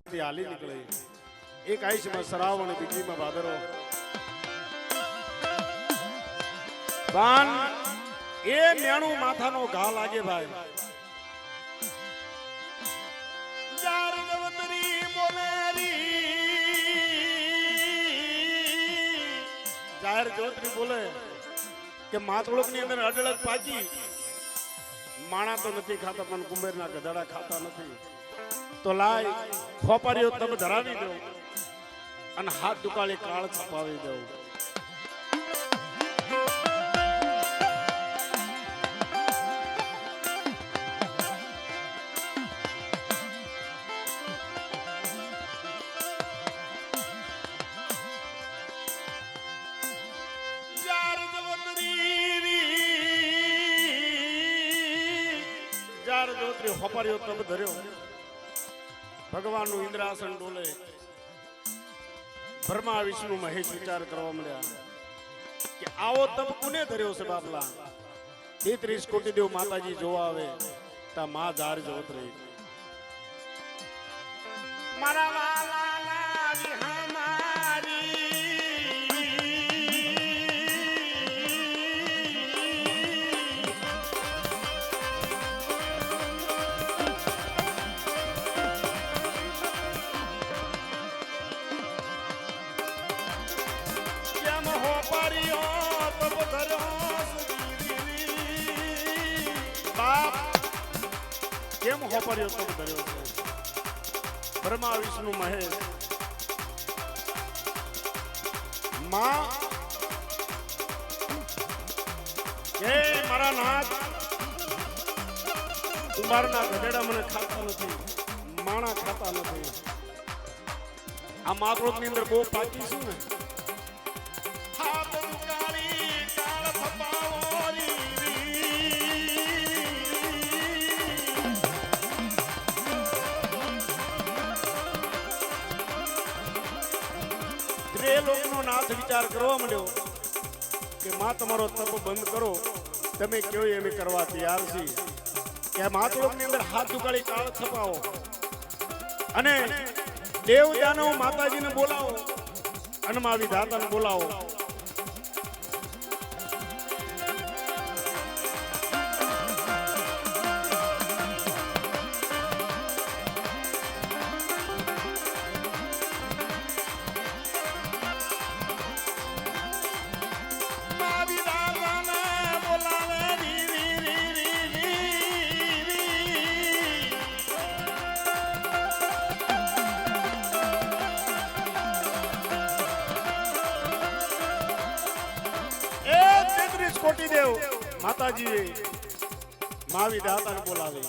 થી હાલી નીકળે એક આયુષમાં શ્રાવણ બીજીમાં ભાદરો બાન એ મેણું માથાનો ઘા લાગે ભાઈ જાર જવતરી બોલેરી જાહેર જોતરી બોલે કે માતળોક ની અંદર અડળક પાકી માણા તો નથી ખાતા પણ કુંભેરના ગધાડા ખાતા નથી તો લાય ખોપારીઓ તબ ધરાવી દો અને હાથ દુકાળી કાળ છપાવી દો હોપારીઓ તબ ધર્યો ભગવાનનું ઇન્દ્રાસન ડોલે બ્રહ્મા વિષ્ણુ મહેશ વિચાર કરવા મળ્યા કે આવો તબ કોને ધર્યો છે બાપલા 33 કોટી દેવ માતાજી જોવા આવે તા માં ધાર જોતરી મારા વાલાના વિહમારી કેમ હોપર્યો તબ ધર્યો છે બ્રહ્મા વિષ્ણુ મહેશ માં કે મારા નાથ કુંભારના ગધેડા મને ખાતા નથી માણા ખાતા નથી આ માતૃક ની અંદર બહુ પાકી છું ને હાથ દુકાળી કાળ થપાવોરી લોકનો નાથ વિચાર કરવા માંડ્યો કે માં તમારો તપ બંધ કરો તમે કયો એમ કરવા તૈયાર છીએ કે માતૃક ની અંદર હાથ દુકાળી કાળ છપાવો અને દેવ દાનવ માતાજીને બોલાવો અને મા વિધાતાને બોલાવો કોટી દેવ માતાજી મા વિધાતાને બોલાવે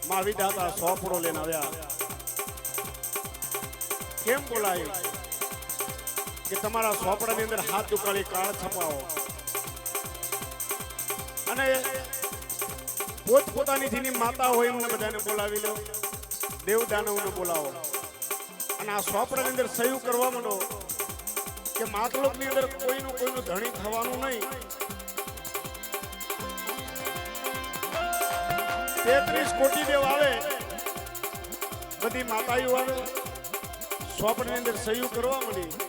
મા વિધાતા સોપડો લઈને આવ્યા કેમ બોલાય કે તમારા સોપડાની અંદર હાથ દુકાળી કાળ છપાવો અને પોતપોતાની જેની માતા હોય એમને બધાને બોલાવી લો દેવ દાનવને બોલાવો અને આ સોપડાની અંદર સહી કરવા માંડો કે માતલોક ની અંદર કોઈનું ધણી થવાનું નહીં 33 કોટી દેવ આવે બધી માતાઓ આવે સોપડ ની અંદર સહી કરવા મળી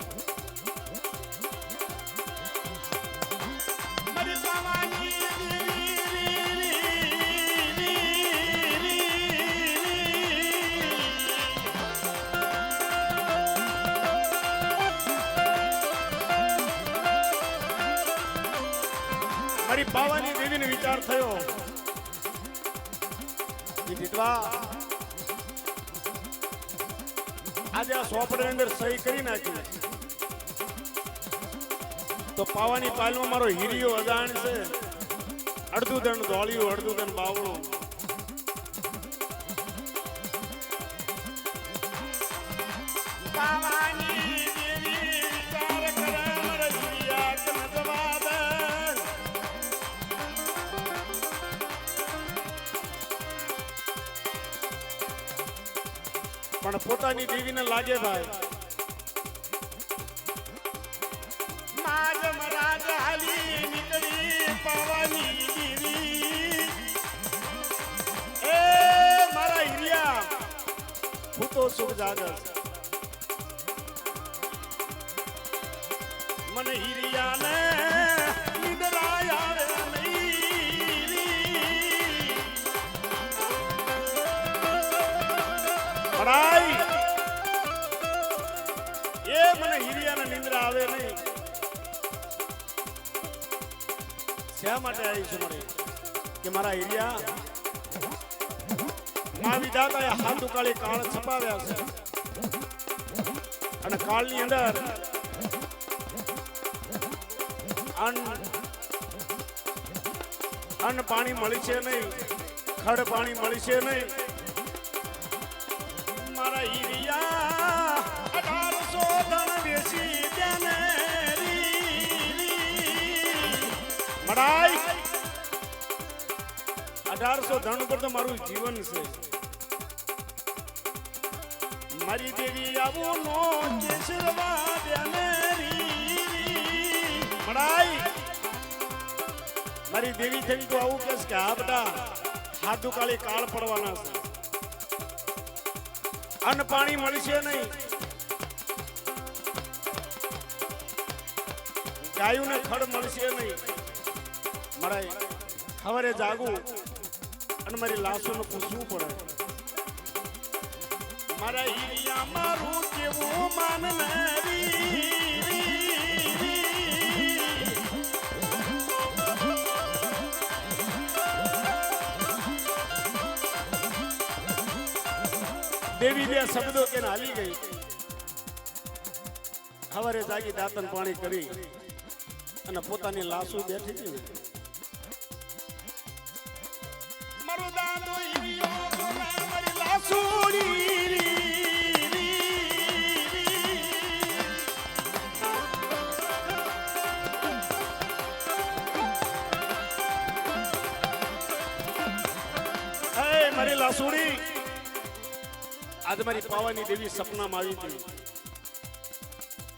મારી બાવાની દેવીને વિચાર થયો કે દીદવા આજે આ સોપડાની અંદર સહી કરી નાખી તો પાવાની પાલમાં મારો હીરિયો અજાણ છે અડધું ધન ધોળિયું અડધું ધન બાવળું પણ પોતાની દેવીને લાગે ભાઈ માજ મરાજ હાલી નીકળી પાવાની દેવી એ મારા હિરિયા હું તો સુખ જાગર મને હિરિયાને નિંદરા આવે નહીં પડાઈ એ મને હિરિયાને નિંદ્રા આવે નહીં શા માટે આવી છું મને કે મારા હિરિયા મા વિધાતાએ હાથ ઉકાળી કાળ છપાવ્યા છે અને કાળની અંદર અન્ન પાણી મળી છે નહીં ખડ પાણી મળી છે નહીં મારા હિરિયા 1800 ધન બેસી તેને મડાઈ 1800 ધન ઉપર તો મારું જીવન છે મારી દેવી આવો નો કેસરવા દેને મડાઈ મારી દેવી થઈ તો આવું કેસ કે આ બધા હાથ ઉકાળી કાળ પડવાના છે અન્ન પાણી મળશે નહીં ગાયુંને ખડ મળશે નહીં મડાઈ સવારે જાગું અને મારી લાશોને પૂછવું પડે મારા હિરિયા મારું કેવું માનનારી દેવી બે શબ્દો કે હાલી ગઈ સવારે જાગી દાંતન પાણી કરી અને પોતાની લાશો બેઠી હતી મારો દાદો હિરિયો મારી લાશોડી મારી લાસુડી આજ મારી પાવાની દેવી સપનામાં આવી હતી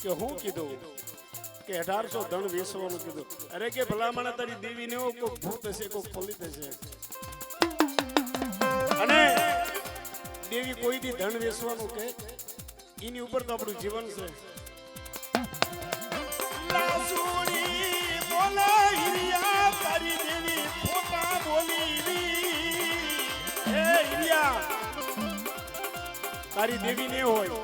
કે હું કીધું કે 1800 ધન વેચવાનું કીધું અરે કે ભલામણ તારી દેવી ને કોઈ ભૂત હશે કોઈ પલિત હશે અને દેવી કોઈ દી ધન વેચવાનું કે એની ઉપર તો આપણું જીવન છે લાસુડી બોલે હિરિયા તારી દેવી ફોટા બોલી તારી દેવી ને હોય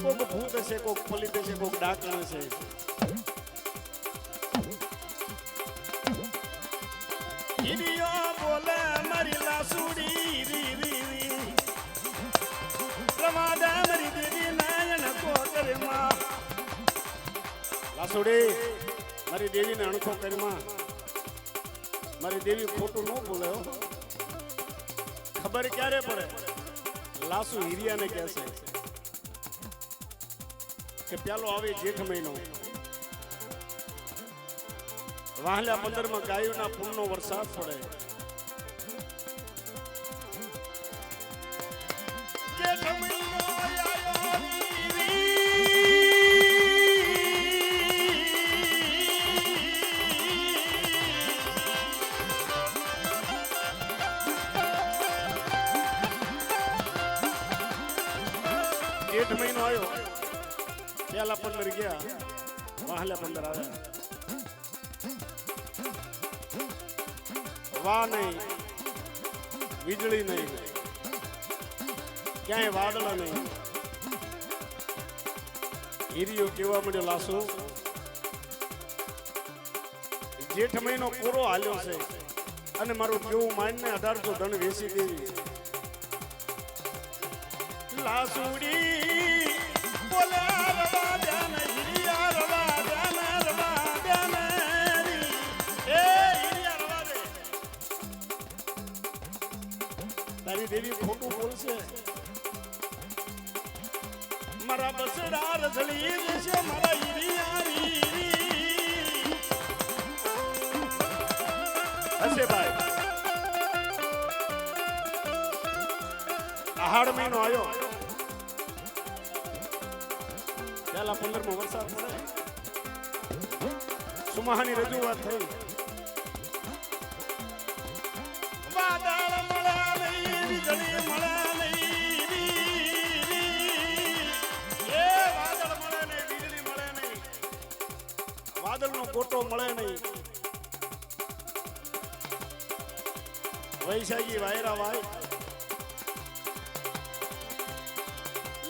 કોક ભૂત હશે કોક પલિત હશે કોક ડાકણ હશે હિરિયો બોલે મારી લાસુડી રી રી રી પ્રમાદા મારી દેવી નાયણ કોકર માં લાસુડી મારી દેવીને અણખો કરમાં મારી દેવી ખોટું ન બોલે ખબર ક્યારે પડે લાસુ હિરિયાને કહેશે કે પેલો આવે જેઠ મહિનો વાહલા 15 માં ગાયોના પૂરનો વરસાદ પડે જેઠ મહિનો જેઠ મહિનો આવ્યો પેલા 15 ગયા વાહલા 15 આવ્યા વા નહીં વીજળી નહીં ક્યાંય વાદળા નહીં હિરિયો કેવા મળ્યો લાસુ જેઠ મહિનો પૂરો હાલ્યો છે અને મારું કેવું માનને 1800 ધન વેચી દેવી લાસુડી બોલે રવા ધ્યાન હિરિયા રવા ધ્યાન એ હિરિયા રવા દે તારી દેવી ખોટું બોલશે મારા બસડા રસળી દેશે મારા હિરિયા હશે ભાઈ આહાડ મહિનો આવ્યો પેલા 15 માં વરસાદ પડે સુમાહાની રજૂઆત થઈ વાદળ મળા નહીં વીજળી મળા નહીં ગોટો મળે નહીં. વૈશાખી વાયરા ભાઈ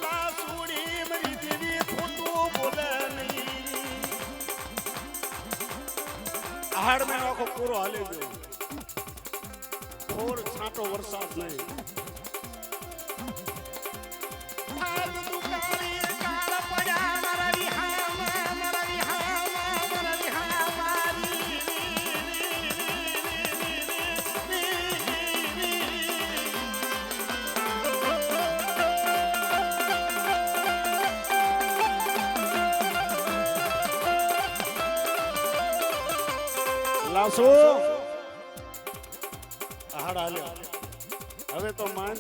લાસુડી મરી દેવી ખોટું બોલે નહીં. આહાડ મેં આખો પૂરો હાલે ગયો. થોર છાંટો વરસાદ નહીં. લાસો આહાડ હાલ્યો. હવે તો માન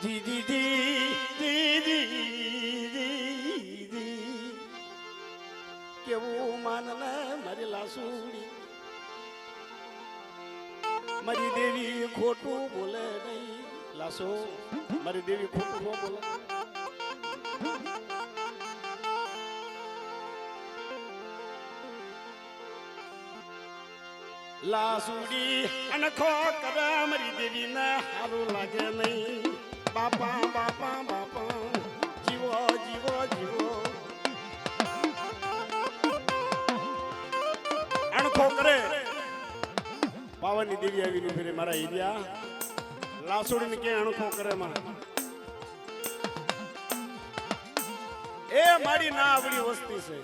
જી જી જી કેવું માન ને મારી લાસુડી મારી દેવી ખોટું બોલે નહીં. લાસો મારી દેવી ખોટું ન બોલે. લાસુડી અનખો કરે મારી દેવી ને સારું લાગે નહીં. બાપા બાપા બાપા જીવો જીવો જીવો અણખો કરે. પાવાની દેવી આવી ફેરે મારા હીરિયા લાસુડી ને ક્યાં અણખો કરે માં એ મારી ના આવડી વસ્તી છે.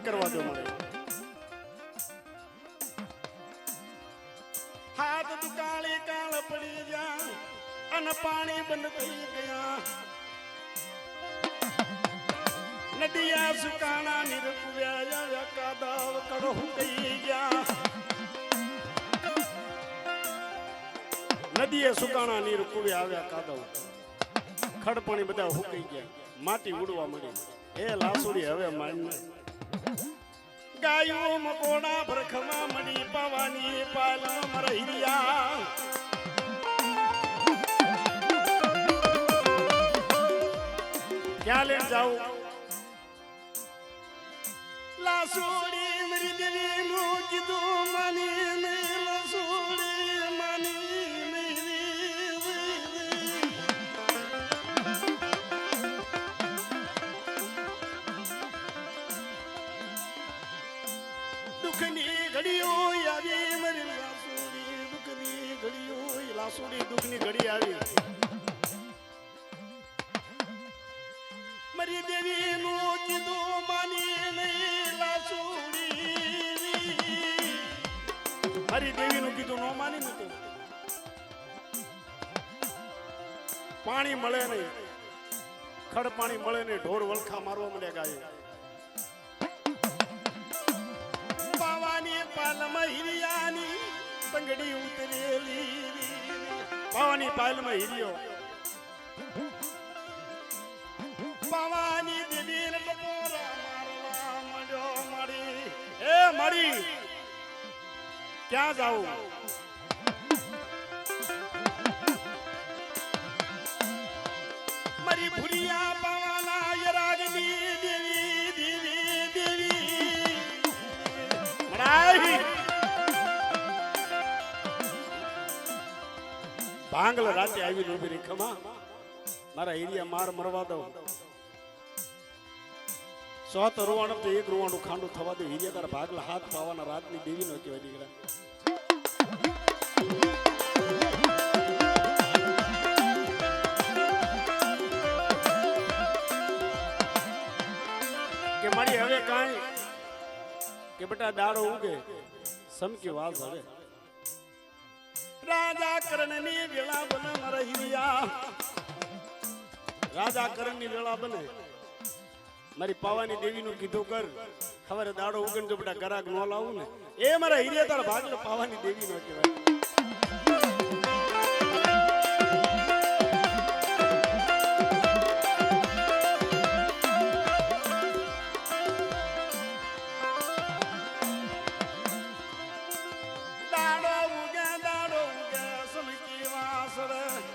કરવા દો મને. હાથ દુકાળી કાળ પડી જા અને પાણી બંધ થઈ ગયા. નદિયા સુકાણા નિરકુવ્યા કાદવ કડો થઈ ગયા. નદીએ સુકાણા નીર કુવ્યા આવ્યા કાદવ ખડ પાણી બધા હુકાઈ ગયા. માટી ઉડવા મળી. એ લાસુડી હવે માનને ગાયો મકોડા ભરખમાં મળી પાવાની પાલમ રહ્યા. ક્યાં લઈને જાઉં? લાસુડી મરી દેવી નું કીધું માની નહીં. લાસુડી માની લાસુડી દુઃખની ઘડી આવી. મરી દેવી નું કીધું માની નહીં. લાસુડી મારી દેવી નું કીધું નો માની નતું. પાણી મળે નહીં. ખડ પાણી મળે નહીં. ઢોર વલખા મારવા મળ્યા ગાયો. પાવાની પાલમાં હિરિયાની તંગડી ઉતરેલી. પાવાની પાલમાં હીર્યો. પાવાની દેવી ને ટપોરા મારવા માંડ્યો. મારી એ મારી ક્યાં જાઉં? મારી ભુરિયા પાવાના યરાગની દેવી દેવી દેવી મરાઈ ભાંગલ રાતે આવી નો બરી ખમા મારા હીરિયા માર મરવા દો. 100 રૂવાણું તો 1 રૂવાણું ખાંડું થવા દે. હીરિયા તારા ભાગલા હાથ પાવાના રાતની દેવી નો કહેવાય દીકરા. કે મારી હવે કાંઈ કે બેટા દાડો ઉગે સમકી વાસ હવે રાજા કરણની વેળા બન મરહિયા રાજા કરણની વેળા બને મારી પાવાની દેવીનું કીધું કર ખબર દાડો ઉગન જો બેટા ગરાગ નો લાવું ને એ મારા હીરે તારા ભાગલો પાવાની દેવી નો કહેવાય.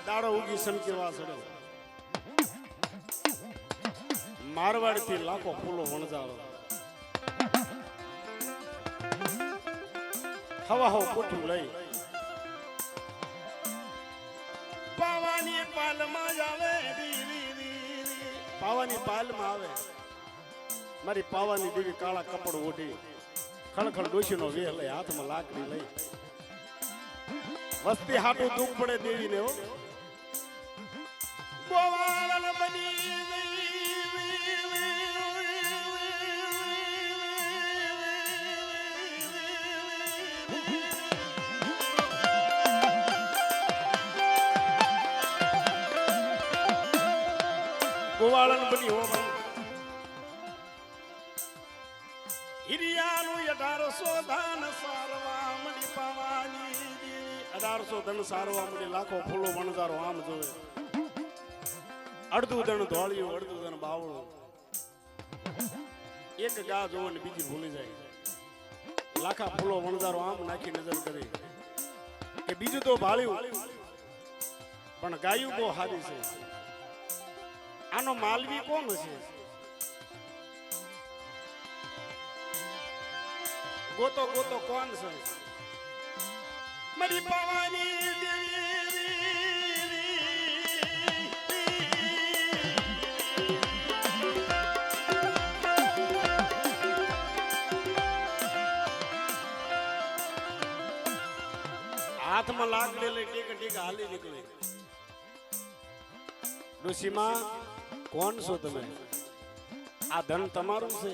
દાડો ઉગી સમકી વાસડે મારવાડ થી લાખો ફૂલો વણજારો હવા હો કોઠું લઈ પાવાની પાલમાં આવે પાવાની પાલમાં આવે મારી પાવાની દેવી કાળા કપડ ઓઢી ખળખળ ડોશીનો વેહ લઈ હાથમાં લાકડી લઈ વસ્તી હાટું દુઃખ પડે દેવીને હો ગોવાળન બની ગોવાળન બની હો હિરિયાનું 1800 ધન સારવા મળી પાવાની દેવી 1800 ધન સારવા મળી લાખો ફૂલો વણજારો આમ જોવે અડધું ધન ધોળિયું અડધું ધન બાવળું એક ગા જોવે ને બીજી ભૂલી જાય લાખા ફૂલો વણજારો આમ નાખી નજર કરી કે બીજું તો ભાળ્યું પણ ગાયું બહુ હારી છે આનો માલવી કોણ છે ગોતો ગોતો કોણ છે મારી પાવાની દેવી હાથમાં લાકડી લઈ ટેક ટેક હાલી નીકળી ડોશીમાં કોણ છો તમે આ ધન તમારું છે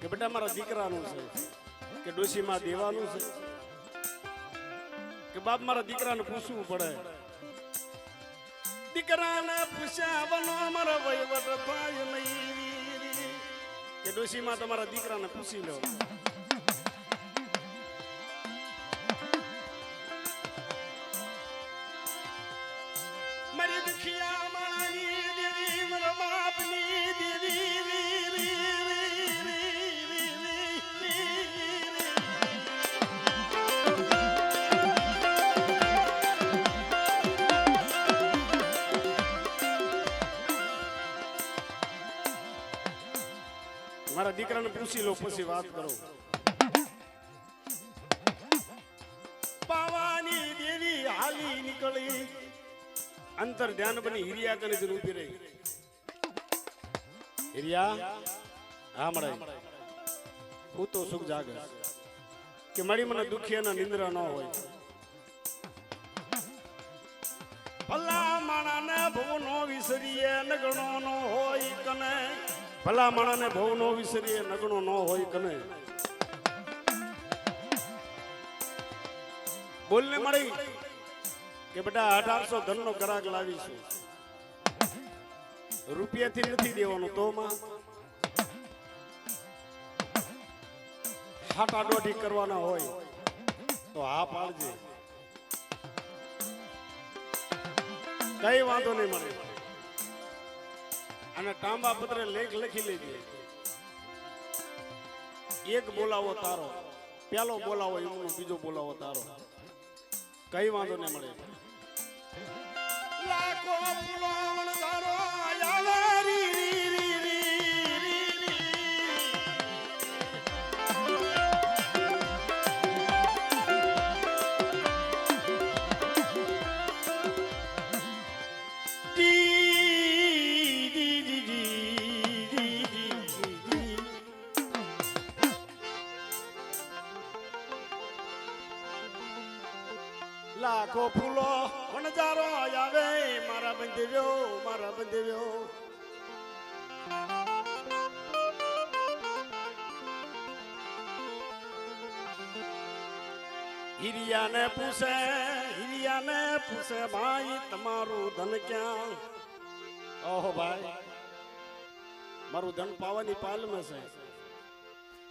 કે બેટા મારા દીકરાનું છે કે ડોશીમાં દેવાનું છે કે બાપ મારા દીકરાને પૂછવું પડે દીકરાને પૂછ્યા બનો મારા વહીવટ થાય નહીં કે ડોશીમાં તમારા દીકરાને પૂછી લો મારી દુખિયા મારી દેવી મારા બાપની દેવી મારા દીકરાને પૂછી લો પછી વાત કરો પાવાની દેવી હાલી નીકળી અંતર ધ્યાન બની હિરિયા કને જ ઊભી રહી હિરિયા હા મળે હું તો સુખ જાગે કે મારી મને દુખિયાના નિંદ્રા ન હોય ભલા માણાને ભવ નો વિસરીએ નગણો નો હોય કને ભલા માણાને ભવ નો વિસરીએ નગણો ન હોય કને બોલને મળી કે બેટા 1800 ધન નો ગ્રાહક લાવીશું રૂપિયાથી નથી દેવાનું તો માં હાટા દોઢી કરવાના હોય તો હા પાડજે કઈ વાંધો નહીં મળે અને તાંબા પત્રે લેખ લખી લેજે એક બોલાવો તારો પેલો બોલાવો એમનો બીજો બોલાવો તારો કઈ વાંધો નહીં મળે લાખો ફૂલો વણજારો આવે લાખો ફૂલો વણજારો આવે મારા બંધવ્યો હિરિયાને પૂછે ભાઈ તમારું ધન ક્યાં ઓહો ભાઈ મારું ધન પાવાની પાલમાં છે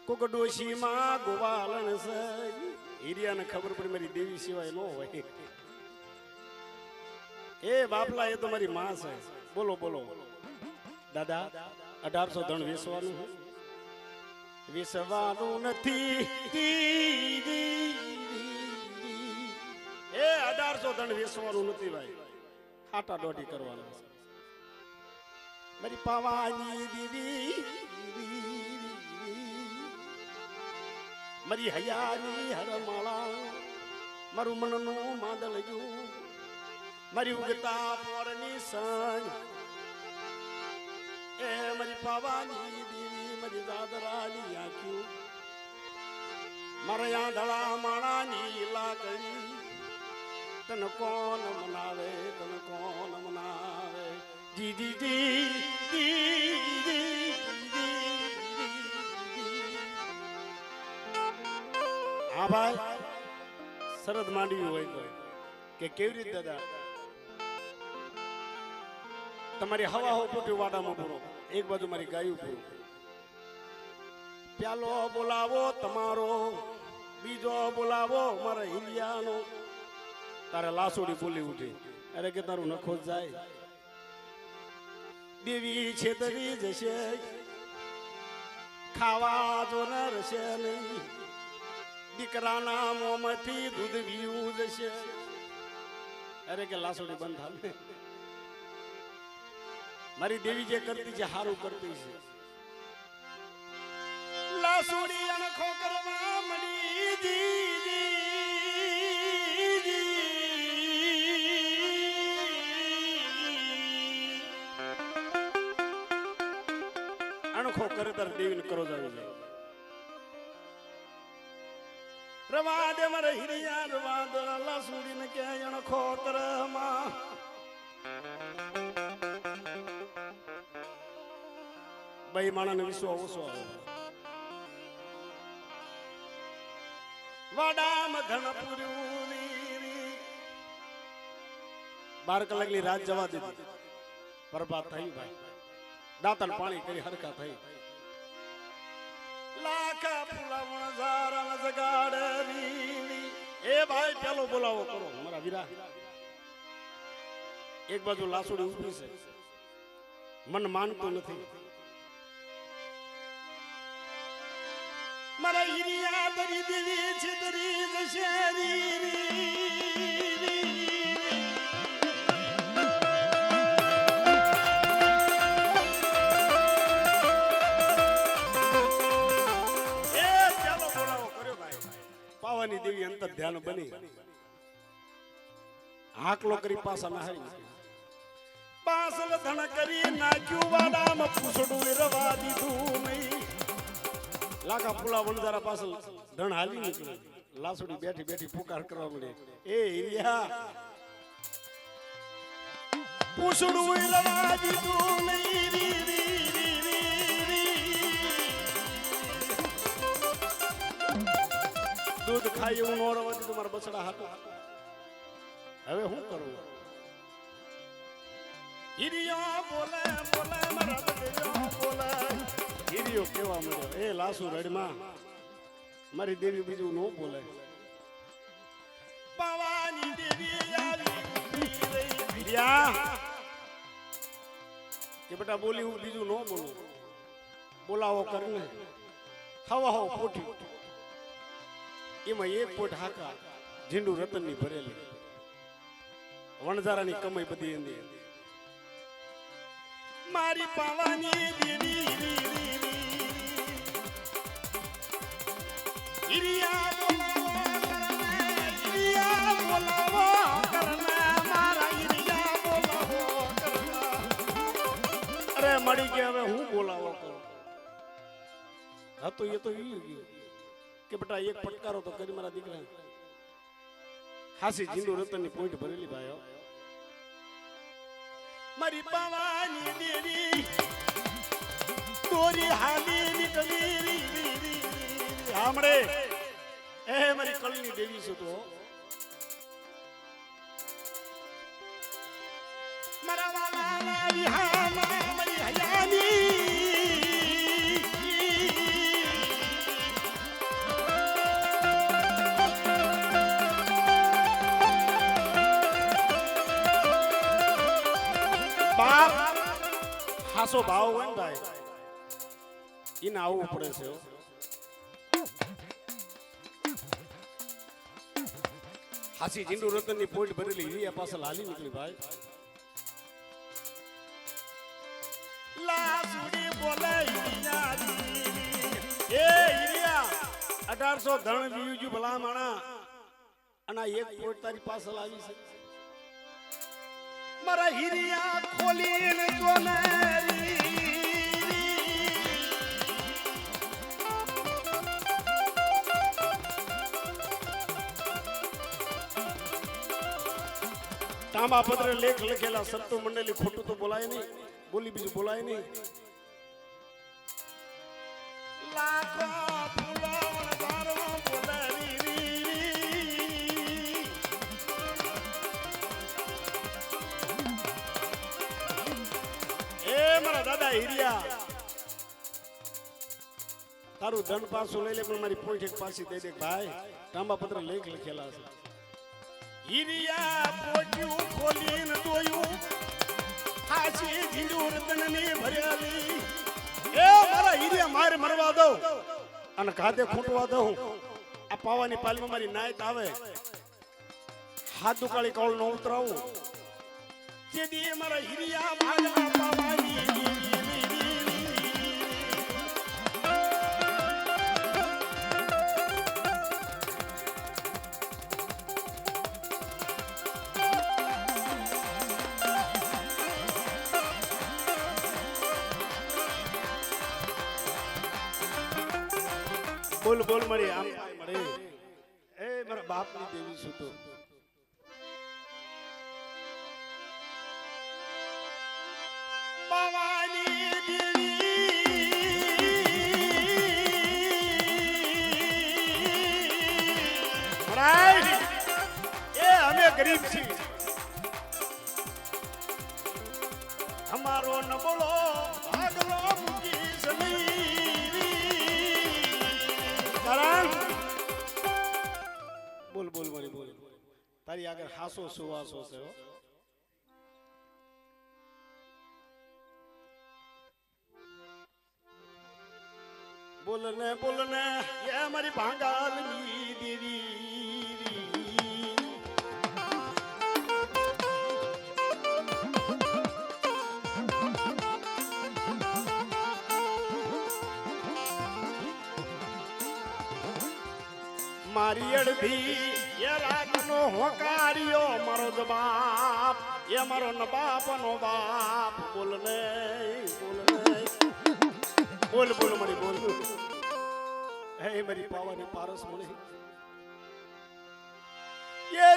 કોક ડોશીમાં ગોવાલણ છે હિરિયાને ખબર પડી મારી દેવી સિવાય ન હોય એ બાપલા એ તો મારી માં છે બોલો બોલો દાદા 1800 ધન વેચવાનું વેચવાનું નથી એ 1800 ધન વેચવાનું નથી ભાઈ ખાટા દોઢી કરવાના મારી પાવાની દેવી મારી હયાની હરમાળા મારું મનનું માદળયું મારી ઉગતા પોરની સંગ એ મારી પાવાની દેવી મારી દાદરાની આંખ્યું મારા આંધળા માણાની લાગણી તન કોણ મનાવે જી જી જી હા ભાઈ શરદ માંડવી હોય તો કે કેવી રીતે દાદા તમારી હવા હો પૂટી વાડામાં પૂરો એક બાજુ મારી ગાયું પૂરું પ્યાલો બોલાવો તમારો બીજો બોલાવો મારા હિલિયાનો તારે લાસુડી બોલી ઉઠી અરે કે તારું નખો જાય દેવી છેતરી જશે ખાવા જો ન રહેશે નહીં દીકરાના મોંમાંથી દૂધ પીવું જશે અરે કે લાસુડી બંધ હાલે મારી દેવી જે કરતી છે હારું કરતી છે લાસુડી અણખો કરવા મળી અણખો કરે તાર દેવીને કરો જાવી જાય રવા દે મારે હિરિયા રવા દે લાસુડીને કે અણખો કરમાં ભાઈ માણાને વિશ્વાસ ઓછો આવે વાડામાં ધન પૂર્યું 12 કલાકની રાત જવા દીધી બરબાદ થઈ ભાઈ દાંતન પાણી કરી હરકા થઈ લાખા ફૂલાવણ ઝારણ જગાડે એ ભાઈ પેલો બોલાવો કરો મારા વીરા એક બાજુ લાસુડી ઉભી છે મન માનતું નથી મારા હિરિયા દરી દેવી છે દરી દશેરી પાવાની દેવી અંતર ધ્યાન બની હાકલો કરી પાસા માં હારી પાસલ ધણ કરી નાખ્યું વાડામાં પૂછડું રવા દીધું નહીં લાખા ફૂલા વણજારા પાસલ ધણ હાલી નીકળી લાસુડી બેઠી બેઠી પુકાર કરવા મળે એ હિરિયા પૂછડું રવા દીધું નહીં દૂધ ખાઈ એવું નો રવા દીધું મારા બસડા હાથ હવે શું કરું હિરિયો બોલે બોલે મારા બસડો બોલે હિરિયો કેવા મળ્યો એ લાસુ રડમાં મારી દેવી બીજું નો બોલે પાવાની દેવી આવી હિરિયા કે બેટા બોલી હું બીજું નો બોલું બોલાવો કરને હવા હો પોઠી એમાં એક પોટ હાકા ઝીંડુ રતનની ભરેલી વણઝારાની કમાઈ બધી એની મારી પાવાની દેવી હિરિયા બોલાવો કરના મારા હિરિયા બોલાવો કરના અરે મળી કે હવે હું બોલાવો કરું હા તો એ તો ઈ ગયું કે બેટા એક પટકારો તો કરી મારા દીકરા હાસી જીંદુ રતનની પોઈન્ટ ભરેલી ભાઈઓ મારી પાવાની દેવી તોરી હાલી નીકળી હામડે એ મારી કળની દેવી છે તો મારા વાલા વિહાન હાસો ભાવ હોય ને ભાઈ એને આવવું પડે છે હો. હાસી જીંડુ રતન ની પોઈન્ટ ભરેલી હીરિયા પાછળ હાલી નીકળી ભાઈ. લાસુડી બોલે હીરિયાની એ હીરિયા 1800 ધણ જીવજુ ભલા માણા અને એક પોઈન્ટ તારી પાછળ આવી છે. મારા હીરિયા ખોલીને જોનારી તાંબા પત્ર લેખ લખેલા સત્તુ મંડળી ખોટું તો બોલાય નહીં, બોલી બીજું બોલાય નહીં. લાખો ફૂલો વણઝારો બોલાવી એ મારા દાદા હીરિયા તારું ધન પાછું લઈ લે પણ મારી પોઈન્ટ એક પાછી દઈ દે ભાઈ. તાંબા પત્ર લેખ લખેલા છે. હીરિયા પોટ્યું ખોલીને જોયું હાસી જીંડુ રતનની ભરેલી એ મારા હીરિયા મારે મરવા દઉં અને ખાધે ખૂટવા દઉં. આ પાવાની પાલમાં મારી નાયત આવે હાથ દુકાળી કળ નો ઉતરાવું જેદી મારા હીરિયા ભાગના પાવાની બોલ બોલ મરી આમ મરે એ મારા બાપની દેવી છું તો ભવાની દેવી એ અમે ગરીબ છીએ. અમારો નબળો ભાગલો મૂકી સની કારણ બોલ બોલ મારી બોલ તારી આગળ હાસો સુવાસો છે હો. બોલ ને એ મારી ભાંગાલની દેવી મારી અડધી એ રાતનો હોકાર્યો મારો જવાબ એ મારો નબાપનો બાપ. બોલ ને બોલ બોલ મારી બોલ હે મારી પાવાની પારસ મને એ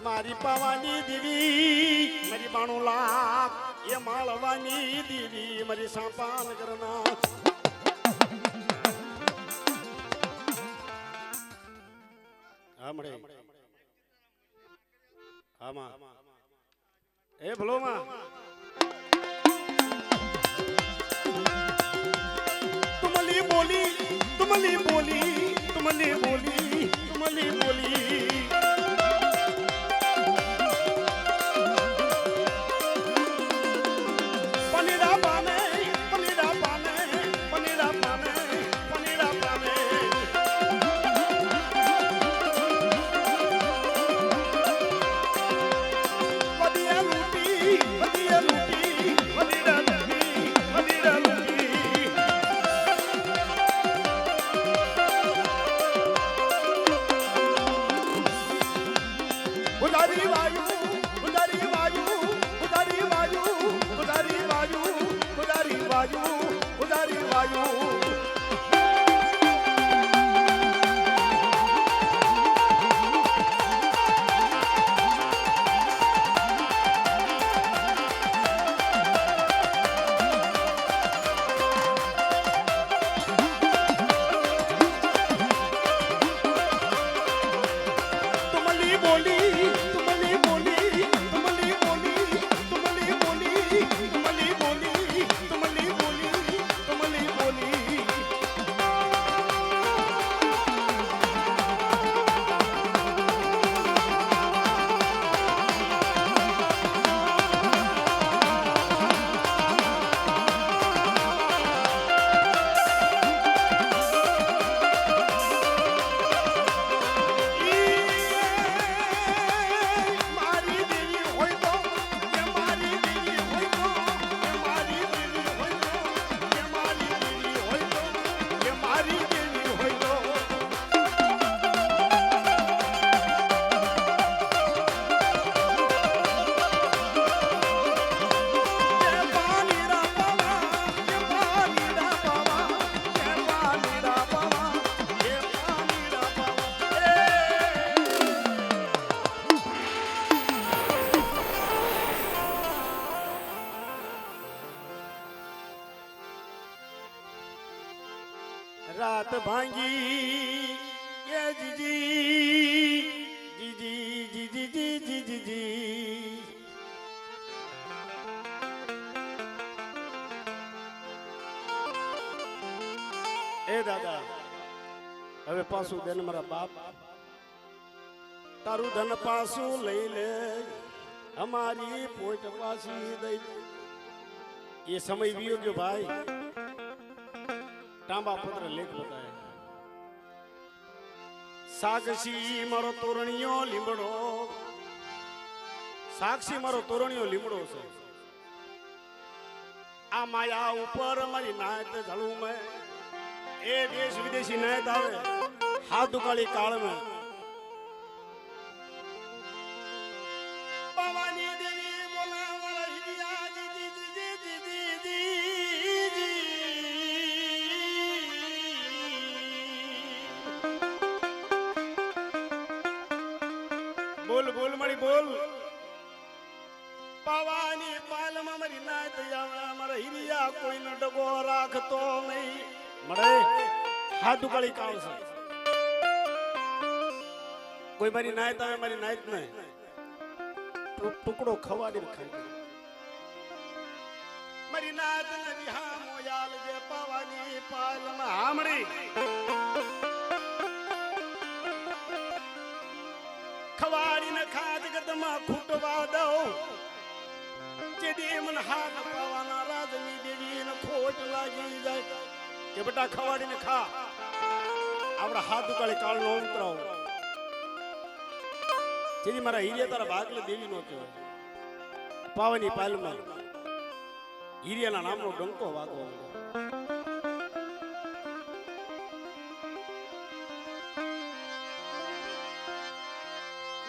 મારી પાવાની દેવી મારી બાણું લાખ એ માળવાની દેવી મારી સાપાન કરના હા મળે આમાં એ ભલો માં તુમલી બોલી તુમલી બોલી તુમલી બોલી તુમલી બોલી હાથ ભાંગી એ જીજી જીજી જીજી જીજી જીજી એ દાદા હવે પાછું દેન મારા બાપ તારું ધન પાછું લઈ લે અમારી પોટ પાછી દઈ એ સમય વિયો ગયો ભાઈ તાંબા પત્ર લેખ બતાય સાક્ષી મારો તોરણીયો લીમડો સાક્ષી મારો તોરણીયો લીમડો છે આ માયા ઉપર મારી નાયત ઝાડું મેં એ દેશ વિદેશી નાયત આવે હાથ દુકાળી કાળ મેં ભવાની દેવી બોલાવા હિયા જીજી જીજી જીજી બોલ બોલ મારી બોલ પાવાની પાલમાં મારી નાય તૈયાર મારા હિરિયા કોઈનો ડગો રાખતો નહીં મળે હાથ ઉકાળી કાળ છે કોઈ મારી નાયત આવે મારી નાયત નહીં ટુકડો ખવાડીને ખાઈ મારી નાયત ને વિહા મોયાલ જે પાવાની પાલમાં હામડી ખવાડીને ખાજ ગદમાં ખૂટવા દઉં જેદી મન હાથ પાવાના રાજની દેવીને ખોટ લાગી જાય કે બેટા ખવાડીને ખા આપણા હાથ ઉકાળી કાળ નો ઉતરાવ જેદી મારા હિરિયા તારા ભાગલે દેવી નો કહેવાય પાવાની પાલમાં હિરિયાના નામનો ડંકો વાગવો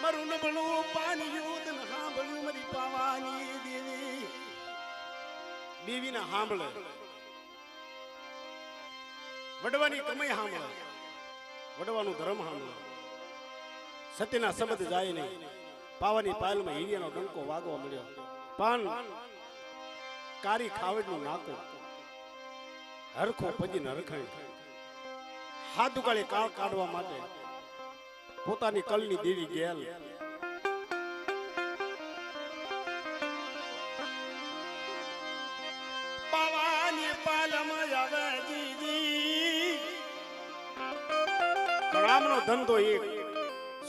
મારું નબળું પાણી યુદ્ધ સાંભળ્યું મારી પાવાની દેવી દેવીના સાંભળે વડવાની કમાઈ સાંભળે વડવાનું ધર્મ સાંભળે સત્યના શબ્દ જાય નહીં પાવાની પાયલમાં હિરિયાનો ડંકો વાગવા મળ્યો પણ કારી ખાવડનું નાકો હરખો પજીને હરખાઈ હાથ ઉકાળે કાળ કાઢવા માટે પોતાની કલની દેવી ગેલ પાવાની પાલમાં આવે જીજી કણામનો ધંધો એક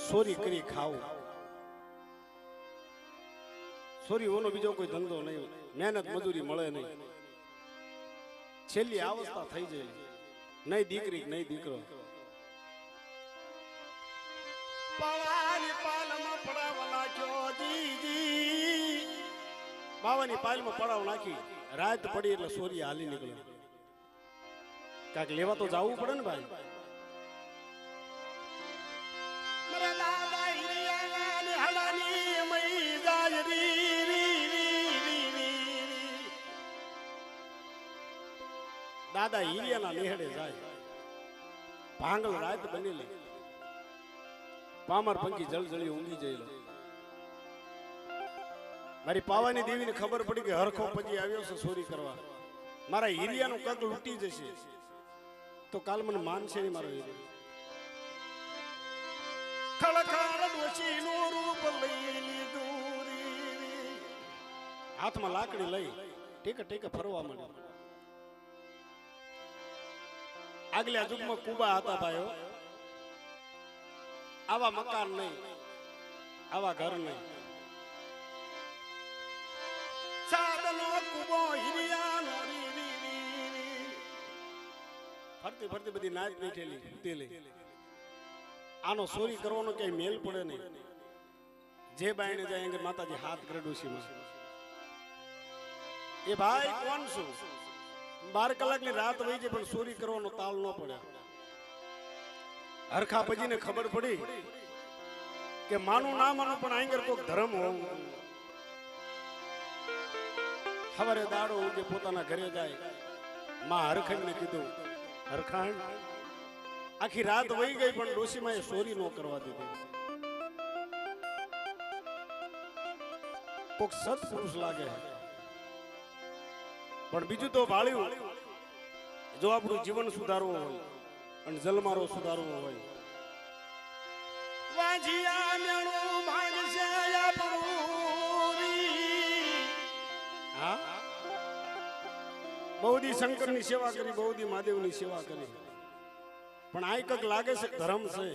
ચોરી કરી ખાવું ચોરીઓનો બીજો કોઈ ધંધો નહીં મહેનત મજૂરી મળે નહીં છેલ્લી અવસ્થા થઈ જાય નહીં દીકરી નહીં દીકરો પાવાની પાલમાં પડાવ નાખ્યો જીજી બાવાની પાલમાં પડાવ નાખી રાત પડી એટલે સોરી હાલી નીકળ્યો કાંઈક લેવા તો જવું પડે ને ભાઈ મારા દાદા હિરિયાની હડાની મઈ જાય દાદા હિરિયાના નેહડે જાય ભાંગલ રાત બનેલી પામર પંખી જળજળી ઊંઘી જઈલો મારી પાવાની દેવીને ખબર પડી કે હરખો પછી આવ્યો છે ચોરી કરવા મારા હિરિયાનું કગ લૂટી જશે તો કાલ મને માનશે નહીં મારો હિરિયો ખળખળ ડોશીનું રૂપ લઈ લીધું હાથમાં લાકડી લઈ ટેકે ટેકે ફરવા માંડ્યો આગલા યુગમાં કુબા હતા ભાઈઓ આવા મકાન નહીં આવા ઘર નહીં સાદનો કુબો હિરિયાનો ફરતી ફરતી બધી નાચ બેઠેલી તેલી આનો ચોરી કરવાનો ક્યાંય મેલ પડે નહીં જે બાયણે જાય એંગે માતાજી હાથ કરે ડોશીમાં એ ભાઈ કોણ છું 12 કલાકની રાત વહી જાય પણ ચોરી કરવાનો તાલ ન પડે હરખા પજીને ખબર પડી કે માનું ના માનું પણ આંગર કોક ધર્મ હોવું સવારે દાડો ઉગે પોતાના ઘરે જાય માં હરખાઈને કીધું હરખાણ આખી રાત વહી ગઈ પણ ડોશીમાં એ ચોરી ન કરવા દીધી કોક સત્પુરુષ લાગે પણ બીજું તો ભાળ્યું જો આપણું જીવન સુધારવું હોય અને જલમારો સુધારવો હોય. વાંજિયા મેણું ભાંગશે આપણું રી. હા, બહુ દી શંકરની સેવા કરી, બહુ દી મહાદેવની સેવા કરી, પણ આ કંઈક લાગે છે ધર્મ છે.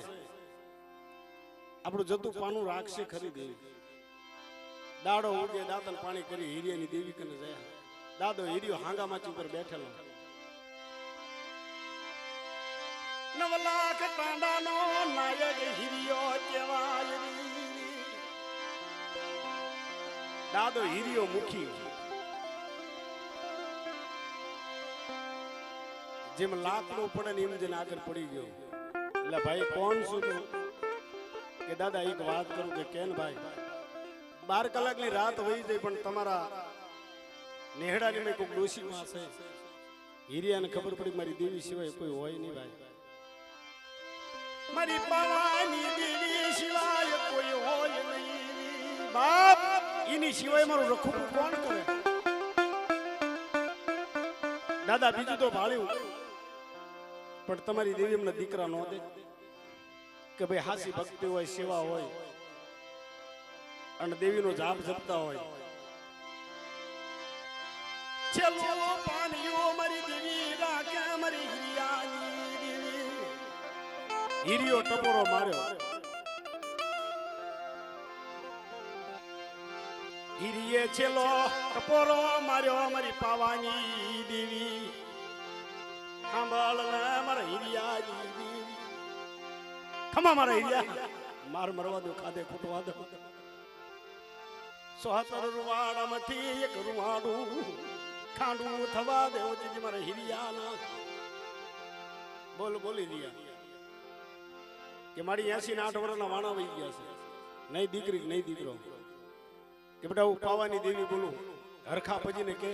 આપણું જતું પાનું રાખશે ખરી દેવી. દાડો ઉગે દાંતન પાણી કરી હિરિયાની દેવી કને જાય. દાદો હિરિયો હાંગામાચી ઉપર બેઠેલો. 9 લાખ તાંડાનો નાયક હિરિયો કહેવાય. દાદો હિરિયો મુખી. જેમ લાકડો પડે ને એમ જેને આગળ પડી ગયો. એટલે ભાઈ કોણ શું કે દાદા એક વાત કરું કે કેન ભાઈ 12 કલાકની રાત વહી જાય પણ તમારા નેહડાની મેં કોઈ ડોશીમાં છે. હિરિયાને ખબર પડી મારી દેવી સિવાય કોઈ હોય નહીં ભાઈ. મારી પાવાની દેવી સિવાય કોઈ હોય નહીં બાપ. એની સિવાય મારું રખું કોણ કરે દાદા? બીજું તો ભાળ્યું પણ તમારી દેવી એમને દીકરા નો દે કે ભાઈ હાસી ભક્તિ હોય, સેવા હોય અને દેવીનો જાપ જપતા હોય. ચલો પાણીઓ મારી દેવી રાખે મારી હિરિયાની દેવી. હિરિયો ટપોરો માર્યો. હિરિયે છેલ્લો ટપોરો માર્યો મારી પાવાની દેવી. સાંભળ ને મારા હિરિયાની દેવી. ખમા મારા હિરિયા, માર મરવા દો, ખાધે ખૂટવા દો. 76 રૂવાડામાંથી એક રૂવાડું ખાંડું થવા દેવો જીજી મારા હિરિયાના. બોલ બોલી રહ્યા કે મારી 88 વર્ષના વાણા વહી ગયા છે. નહીં દીકરી નહીં દીકરો કે બેટા હું પાવાની દેવી બોલું. હરખા પજીને કે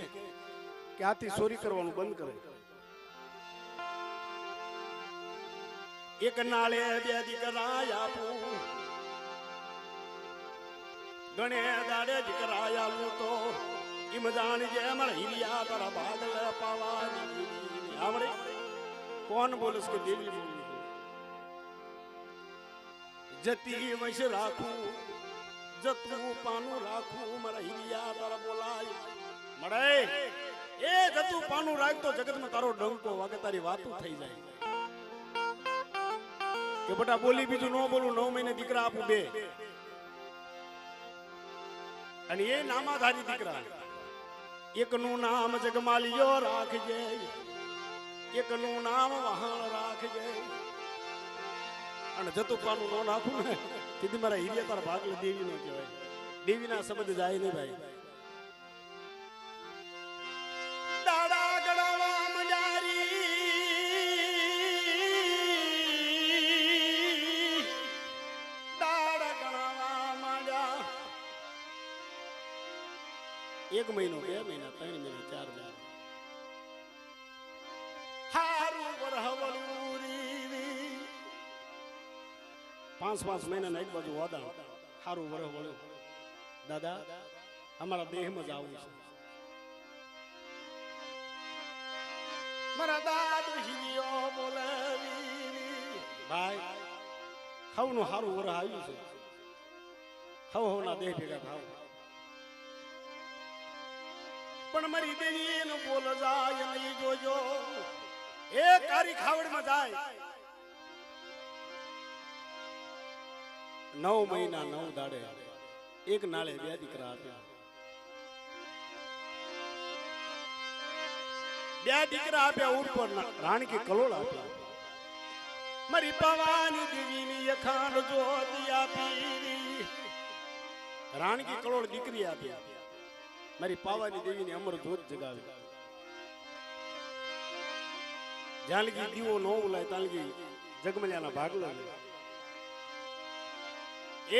આથી ચોરી કરવાનું બંધ કરે. એક નાળે 2 દીકરા આપું, ગણે દાડે દીકરા આલું તો એમ જાણજે મારા હિરિયા તારા ભાગલ પાવાની. આવડે કોણ બોલસ કે દેવી બોલું. જતી વંશ રાખું, જતું પાનું રાખું મારા હિરિયા તારા બોલાય. મળે એ જતું પાનું રાખતો જગતમાં તારો ડંકો વાગે, તારી વાતું થઈ જાય. કે બેટા બોલી બીજું ન બોલું. 9 મહિને દીકરા આપું 2 અને એ નામાધારી દીકરા. એકનું નામ જગમાલિયો રાખજે, એકનું નામ વહાણ રાખજે. અને જતું પાનું ન નાખું ને કીધી મારા હિરિયા તારા ભાગલે દેવી નો કહેવાય. દેવીના શબ્દ જાય નહીં ભાઈ. દાડા ગળાવા મજારી, દાડા ગળાવા મજા. 1 મહિનો, 2 મહિના, 3 મહિના, 4 મહિના. હારું વરહવલુરી 5 મહિના એક બાજુ વાદા. હારું વરહ વળ્યું. દાદા અમારા દેહમાં જ આવું છે. મારા દાદુ હિરિયો બોલાવી ભાઈ હવનું હારું વરહ આવ્યું છે. હવના દેહ ભેગા થાવ. પણ મારી દેવી નો બોલ જાય નહીં જોજો. એ કારી ખાવડમાં જાય. 9 મહિના 9 દાડે એક નાળે 2 દીકરા આપ્યા. 2 દીકરા આપ્યા. ઉપર રાણકી કલોળ આપ્યા. મારી પાવાની દેવીની અખાંડ જોતી આપી. રાણકી કલોળ દીકરી આપ્યા. મારી પાવાની દેવીની અમર જોત જગાવી. જાનકી દીવો નો ઉલાય તાલગી જગમલિયાના ભાગલા.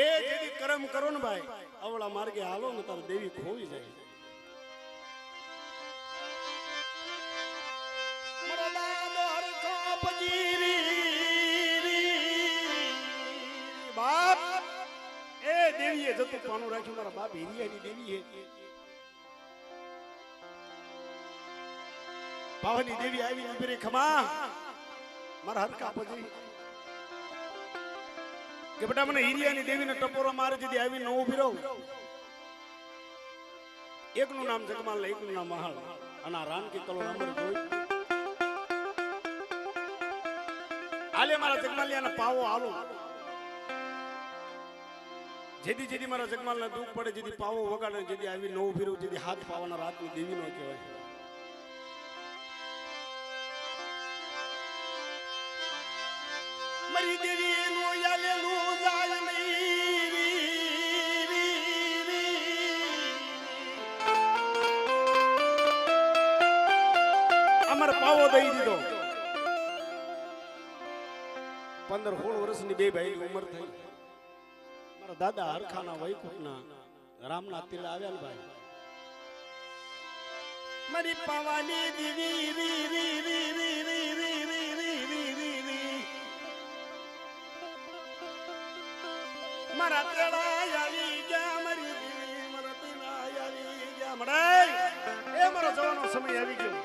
એ જેડી કર્મ કરો ને ભાઈ અવળા માર્ગે હાલો ને તાર દેવી ખોવી જાય. બાપ એ દેવીએ જતું પાનું રાખ્યું. મારા બાપ હિરિયાની દેવી હે. પાવાની દેવી આવી ઉભી ખમા મારા હરખા પછી કે બેટા મને હિરિયાની દેવીને ટપોરો મારે દીધી આવી ન ઉભી રહું. એકનું નામ જગમાલ ને એકનું નામ મહાળ. અને આ રાનકી કલો નંબર જોઈ આલે મારા જગમાલિયાના પાવો આલો. જેદી જેદી મારા જગમાલને દુઃખ પડે, જેદી પાવો વગાડે, જેદી આવી ન ઉભી રહું, જેદી હાથ પાવાના રાતની દેવી નો કહેવાય. મારી દેવી નો યાલે નો જાય અમાર પાવો દઈ દીધો. 15-16 વર્ષની બે ભાઈ ઉંમર થઈ. મારા દાદા હરખાના વૈકુંઠના રામનાથ તીર્થે આવ્યા ને ભાઈ. મારી પાવાની દેવી રી રી રી રી રી રી રી રી રી રી મારા તેડા આવી ગયા. મારી દેવી મારા તેડા આવી ગયા. મડાઈ એ મારો જવાનો સમય આવી ગયો.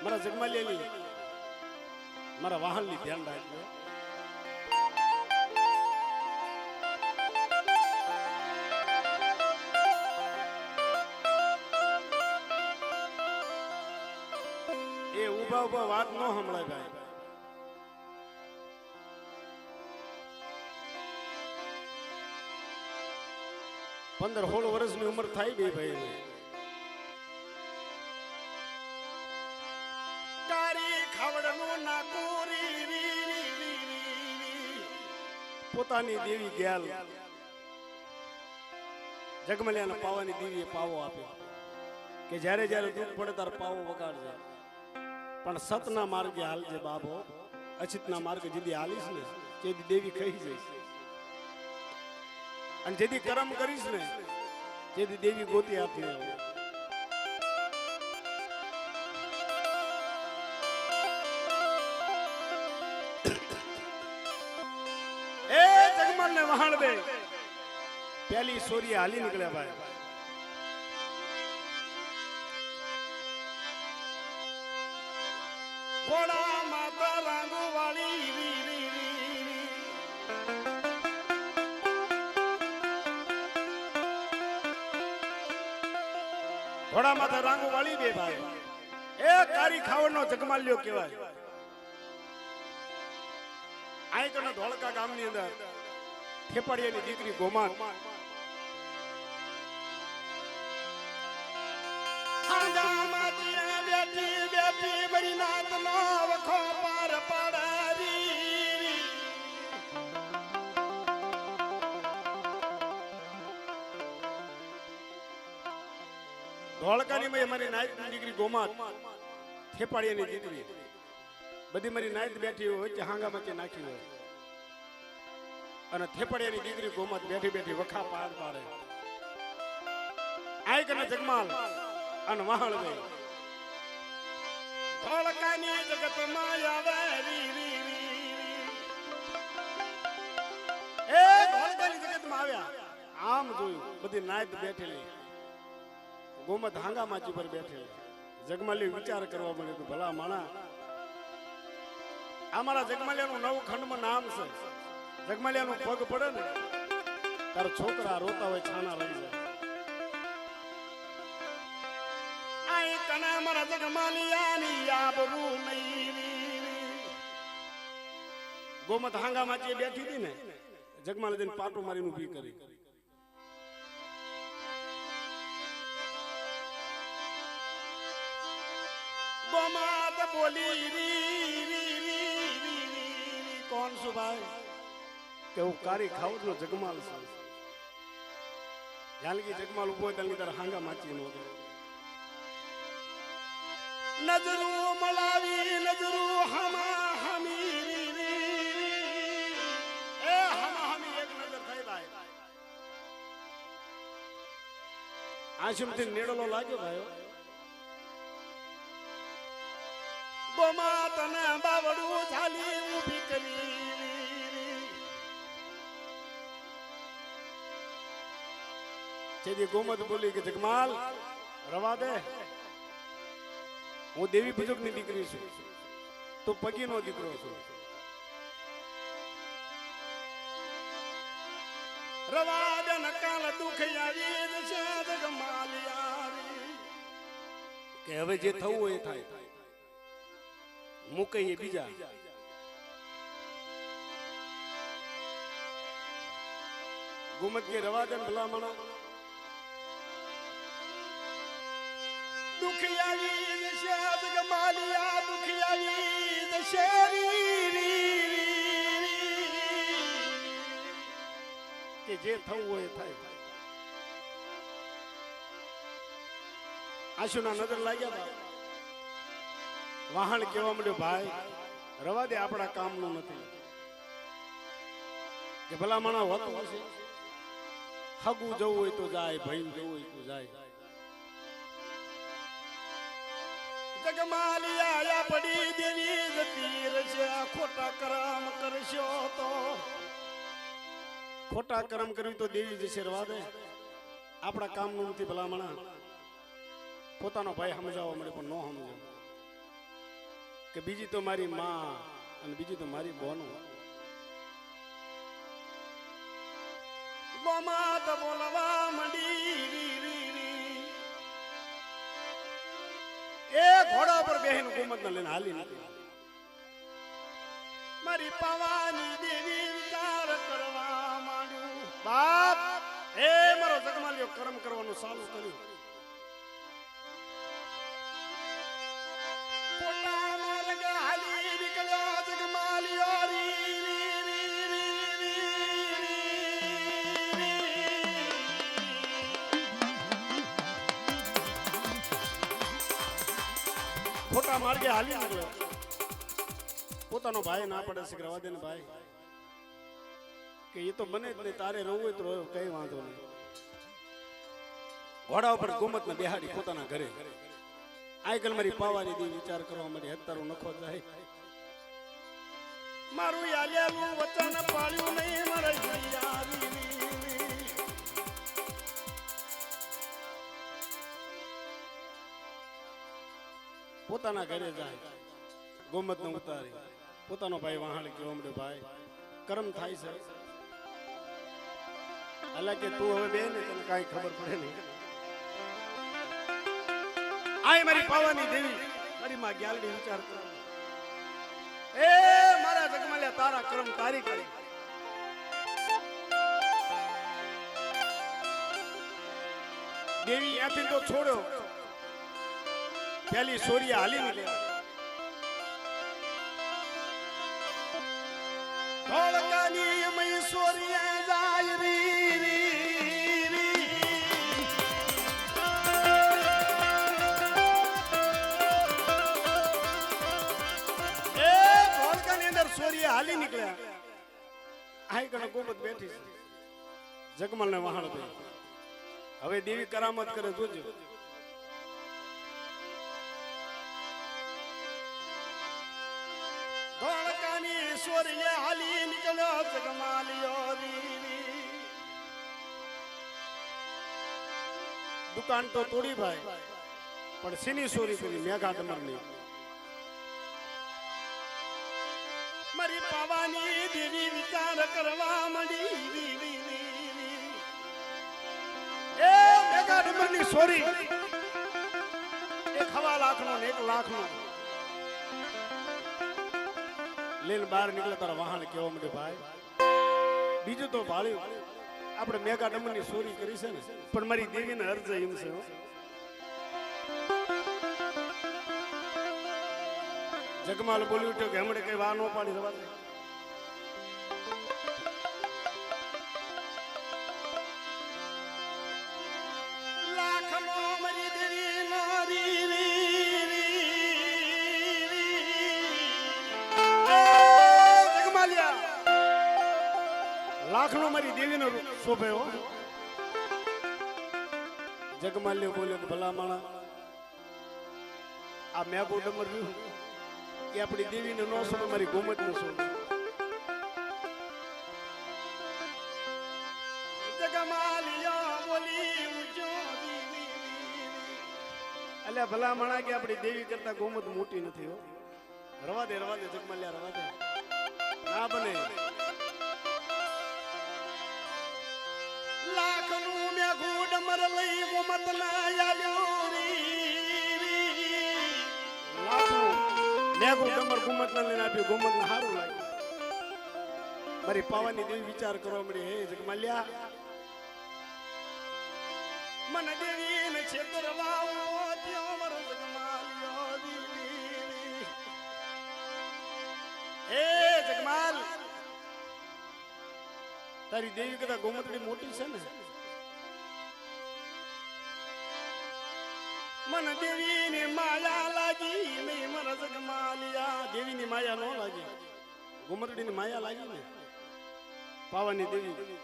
મારા જગમાલિયાની મારા વાહનની ધ્યાન રાખજો. એ ઉભા ઉભા વાત ન સંભળાય ભાઈ. પંદર 16 વર્ષની ઉંમર થાય બે ભાઈ. પોતાની દેવી ગેલ જગમલિયાને પાવાની દેવીએ પાવો આપ્યો કે જ્યારે જ્યારે દુઃખ પડે ત્યારે પાવો વગાડજે, પણ સતના માર્ગે હાલજે બાબો. અચિતના માર્ગે જેદી હાલીશ ને જેદી દેવી કહી જઈશ, અને જેદી કર્મ કરીશ ને જેદી દેવી ગોતી આપી. ને વહાણ દે પેલી સોરી હાલી નીકળ્યા ભાઈ. ઘોડા માતા રાંગુ વાળી ઘોડા માતા રાંગુ વાળી બે ભાઈ. એ કારી ખાવડનો જગમાલ્યો કહેવાય. આયકના ધોળકા ગામની અંદર ખેપાડીયાની દીકરી ગોમાત બેઠી બેઠી બરી નાત નો વખો પાર પાડારી. ધોળકાની મારી નાયક દીકરી ગોમાત ખેપાડીયાની દીકરી બધી મારી નાયક બેઠી હોય હાંગામાંથી નાખી હોય, અને થેપડિયાની દીકરી ગોમત બેઠી બેઠી વખા પાર પાડે. આય કને જગમાલ અને વહાણ દે ધોળકાની જગતમાં આવે રી રી રી. એ ધોળકાની જગતમાં આવ્યા. આમ જોયું બધી નાયત બેઠેલી, ગોમત હાંગા માચી પર બેઠેલી. જગમાલી વિચાર કરવા મળ્યો કે ભલા માણા અમારા જગમાલિયાનું 9 ખંડમાં નામ છે. જગમાલિયાનું પગ પડે ને તાર છોકરા રોતા હોય છાના રહી જાય. આઈ કના મારા જગમાલિયાની આબરૂ નહીં. ગોમત હાંગા માચી બેઠી હતી ને, જગમાલિયાને પાટો મારીને ઊભી કરી. ગોમત બોલી રી રી રી. કોણ છું ભાઈ? કે હું કારી ખાવડનો જગમાલ છું. જાનકી જગમાલ ઉભો હોય ત્યારે તારા હાંગા માચી નો દે. નજરું મલાવી નજરું હમા હમી એ હમા હમી એક નજર થઈ ભાઈ. આશુમથી નેડલો લાગ્યો ભાઈ. ગોમા તને બાવડું ઝાલી ઊભી કરી. જેથી ગોમત બોલી કે જગમાલ રવા દે, હું દેવી ભુજકની દીકરી છું. તું પગીનો દીકરો છો. રવા દે નકાલ દુખ આવી જશે જગમાલિયારી. કે હવે જે થવું હોય એ થાય, મૂકે એ બીજા. ગુમત કે રવા દે ભલામણા દુખ આવી જશે જગમાલિયા, દુખ આવી જશે કે જે થવું હોય એ થાય. આશુના નજર લાગ્યા બા. વાહણ કેવા મળ્યો ભાઈ રવા દે આપણા કામનું નથી. કે ભલામણા હોતું હશે, હગું જવું હોય તો જાય, ભાઈ જવું હોય તો જાય. જગમાલિયા પડી દેવી જતી રહેશે, ખોટા કરમ કરશો તો ખોટા કર્મ કરવી તો દેવી જશે. રવા દે આપણા કામનું નથી. ભલામણા પોતાનો ભાઈ સમજાવવા મળે પણ ન સમજાવ. કે બીજી તો મારી માં અને બીજી તો મારી બોનો. બોમાત બોલવા મંડી એ ઘોડા પર બેહીને ગુમત લઈને હાલી નથી. મારી પાવાની દેવી વિચાર કરવા માંડ્યું. બાપ એ મારો જગમાલિયો કર્મ કરવાનું ચાલુ કર્યું. પોતા માર્ગે હાલી નીકળ્યો જગમાલિયો ખોટા માર્ગે હાલી નીકળ્યો. પોતાનો ભાઈ ના પડે છે. રવા દે ને ભાઈ કે એ તો બને જ નહીં, તારે રહવું હોય તો રહો, કઈ વાંધો નહીં. ઘોડા ઉપર ગુમત ને બેહાડી પોતાના ઘરે. આજકાલ મારી પાવાની દી વિચાર કરવા માટે હત્તારો નખો જાય. મારું યાલેલું વચન પાળ્યું નહીં મારે પોતાના ઘરે જાય. ગોમત ને ઉતારી પોતાનો ભાઈ વહાણ કેવો મળ્યો ભાઈ કર્મ થાય છે. એટલે કે તું હવે બે ને તને કઈ ખબર પડે નહીં. આય મારી પાવાની દેવી મારી માં ગ્યાલડી વિચાર કરો. એ મારા જગમાલિયા તારા કર્મ તારી કરી. દેવી ત્યાંથી તો છોડ્યો. પેલી સોરિયા હાલી નીકળ્યા. ધોળકાની મય સોરિયા જાય સોરિયા હાલી નીકળ્યા. આઈ કણ ગોમત બેઠી છે. જગમલ ને વહાણ ભાઈ હવે દેવી કરામત કરે જોજો. ધોળકાની સોરિયા હાલી નીકળ્યો જગમાલિયો દુકાન તો તોડી ભાઈ પણ સીની સોરી પેલી મેઘા ડમરની. મારી પાવાની દેવી વિચાર કરવા માંડી. એ મેઘા ડમરની સોરી 1.25 લાખનો ને 1 લાખનો લઈને બહાર નીકળે. તારા વાહન કેવો મળે ભાઈ. બીજું તો ભાળ્યું આપણે મેઘા ડમરની સોરી કરી છે ને પણ મારી દેવીને અર્જ એમ છે. જગમાલ બોલ્યું કે હમણે કઈ વા ન પાડી રવા દે. લાખનો મારી દેવી જગમાલિયા લાખનો મારી દેવીનો શોભે હો. જગમાલ્યો બોલ્યો કે ભલા માણા આ મેઘો ડમર રહ્યું એ આપણી દેવીને નો શોભે, મારી ગોમત નો શોભે. જગમાલિયા બોલી ઉજો એટલે ભલા માણા કે આપણી દેવી કરતા ગોમત મોટી નથી હો. રવા દે જગમાલિયા રવા દે ના બને લાખનું મેં ઘૂડ મર લઈ ગોમત ના આવ્યો લાખનું મેં ડમર ગુમત ના લઈને આપ્યું ગોમત ને સારું લાગ્યું મારી પાવાની દેવી વિચાર કરવા મળી હે જગમાલિયા મન દેવી ને છેતરવાઓ ત્યો મર જગમાલિયો દેવી હે જગમાલ તારી દેવી કદા ગોમતડી મોટી છે ને મન દેવી ને માયા લાગી નહીં મર જગમાલિયા દેવી ની માયા નો લાગી ગોમતડી ની માયા લાગી ને પાવાની દેવી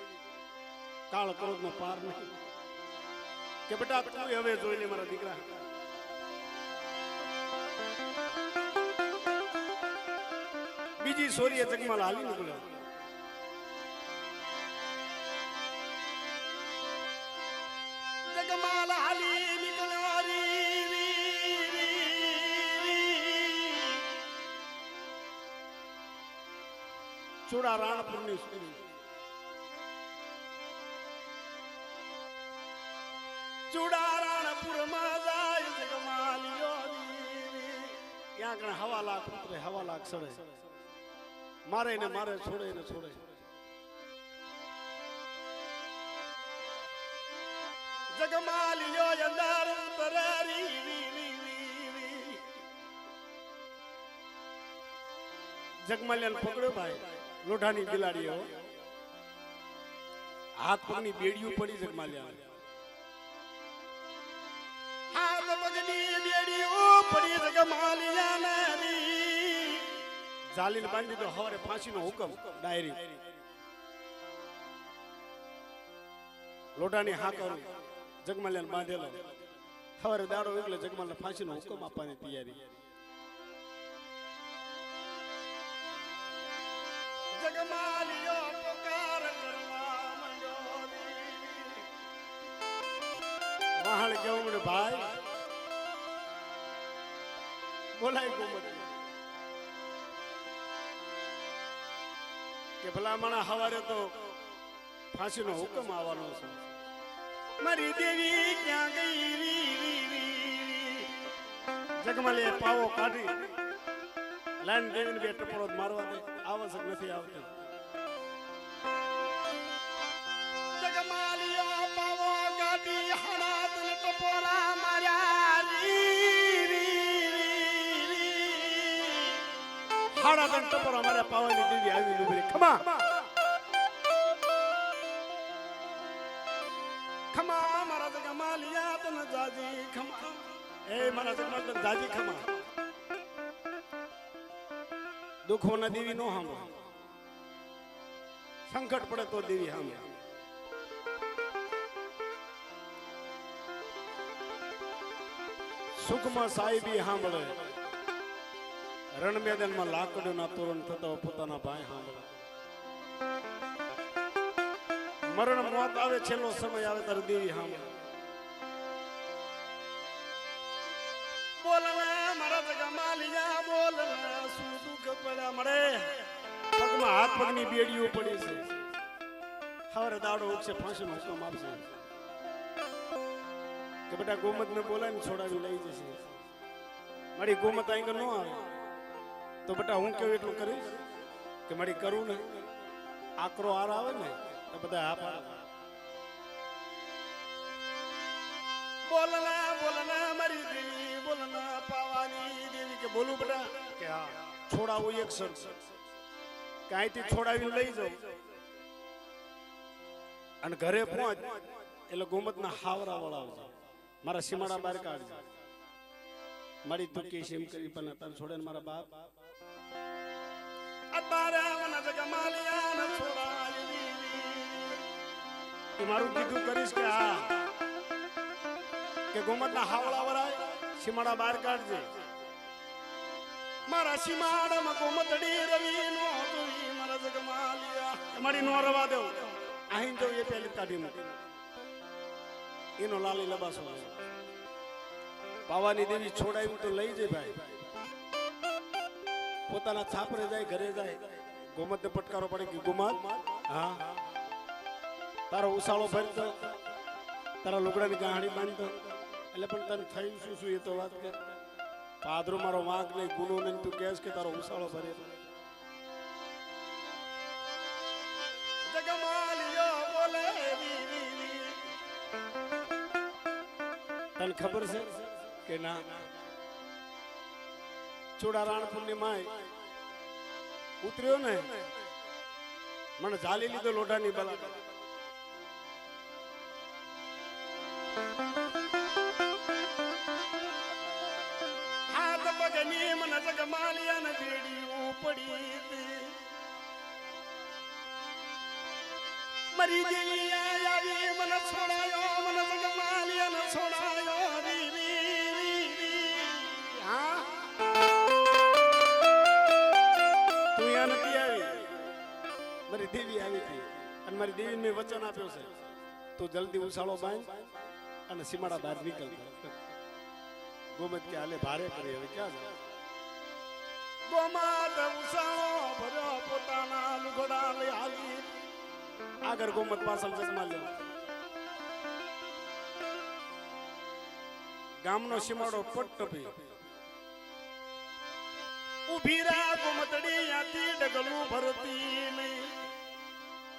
કાળ ક્રોધ નો પાર નહીં કે બેટા તું હવે જોઈ લે મારા દીકરા બીજી સોરીએ જગમાલ હાલી નીકળ્યો જગમાલ હાલી નીકળ્યો ચૂડા રાણપુર ની સોરી ચૂડારાણપુર માં જાય જગમાલિયો ત્યાં કણ હવા લાખ ઉતરે હવા લાખ સડે મારે ને મારે છોડે ને છોડે જગમાલિયો અંદર ઉતરે જગમાલિયાને પકડ્યો ભાઈ લોઢાની બિલાડીઓ હાથ પગની બેડીઓ પડી જગમાલિયા જાલીને બાંધી દીધો હવારે ફાંસીનો હુકમ ડાયરી લોઢાની હા કરું જગમાલિયાને બાંધેલો હવારે દાડો એટલે જગમાલને ફાંસીનો હુકમ આપવાની તૈયારી જગમાલિયો પોકાર કરવા માંડ્યો મહાણ કેવું મને ભાઈ બોલાય ગોમત કે ભલા માણા હવારે તો ફાંસીનો હુકમ આવવાનો છે મારી દેવી ક્યાં ગઈ જગમાલિયાએ પાવો કાઢી લાઈન દેવીને બે ટપોરો મારવા દે આવશ્યક નથી આવતી જગમાલિયો પાવો કાઢી હણાત ને ટપોરા માર્યા હાડા તન ટપોરા માર્યા પાવાની દેવી આવી ઉભરી ખમા ખમા મારા જગમાલિયા તન જાજી ખમા એ મારા જગમાલ તન જાજી ખમા દુઃખો ના દેવી નો સાંભળે સંકટ પડે તો દેવી સાંભળે સુખમાં સાહેબી સાંભળે રણ મેદાનમાં લાકડું ના તોરણ થતા પોતાના ભાઈ સાંભળે મરણ મોત આવે છેલ્લો સમય આવે ત્યારે દેવી સાંભળે બોલના મારા જગમાલિયા બોલના શું દુઃખ પડ્યા મળે પગમાં હાથ પગની બેડીઓ પડી છે હવારે દાડો ઉગશે ફાંસીનો હુકમ આપશે કે બેટા ગોમત ને બોલાવીને છોડાવી લઈ જશે મારી ગોમત અહીં ન આવે તો બેટા હું કેવું એટલું કરીશ કે મારી કરું ને આકરો હાર આવે ને તો બધા હા પાડે બોલના બોલના મારી દેવી બોલના પાવાની દેવી કે બોલું બેટા કે હા છોડાવું એક શબ્દ કે અહીંથી છોડાવી લઈ જાઉં અને ઘરે પહોંચ એટલે ગોમતના હાવરા વળાવજો મારા સીમાડા બહાર કાઢજો મારી દુઃખી સીમ કરી પણ તને છોડે ને મારા બાપ અત્યારે મને જગમાલિયા ને છોડાવી મારું કીધું કરીશ કે હા કે ગોમતના હાવળા વરાય સીમાડા બહાર કાઢજે મારા સીમાડામાં ગોમતડી રવિ નો જોઈ મારા જગમાલિયા મારી નો રવા દેવ અહીં જો એ પેલી કાઢી મૂકી એનો લાલી લબાસો પાવાની દેવી છોડાવી તો લઈ જાય ભાઈ પોતાના છાપરે જાય ઘરે જાય ગોમતને પટકારો પડે કે ગોમત હા તારો ઉસાળો ભરતો તારા લુગડાની ગાંહડી બાંધતો એટલે પણ તને થયું શું એ તો વાત કર પાદરો મારો વાંક નહીં ગુનો નહીં તું કહેશ કે તારો ઉસાળો ભરે જગમાલિયો બોલે તને ખબર છે કે ના ચોડા રાણપુરની માય ઉતર્યો ને મને ઝાલી લીધો લોઢાની બલા હાથ પગની મને જગમાલિયા ને બેડી ઉપડી મરી દેવી આવી મને છોડાયો મને જગમાલિયા ને છોડાયો હા તું યા નથી આવી મારી દેવી આવી હતી અને મારી દેવી મેં વચન આપ્યું છે તું જલ્દી ઉસાળો બાંધ અને સીમાડા બહાર નીકળ ગોમત કે હાલે ભારે કરી હવે ક્યાં જાય ગોમત ઉસાળો ભર્યો પોતાના લુગડા લઈ હાલી આગળ ગોમત પાછળ જગમાલ ગામનો સીમાડો પટ ટપી ઉભી રા ગોમતડી યાથી ડગલું ભરતી નહીં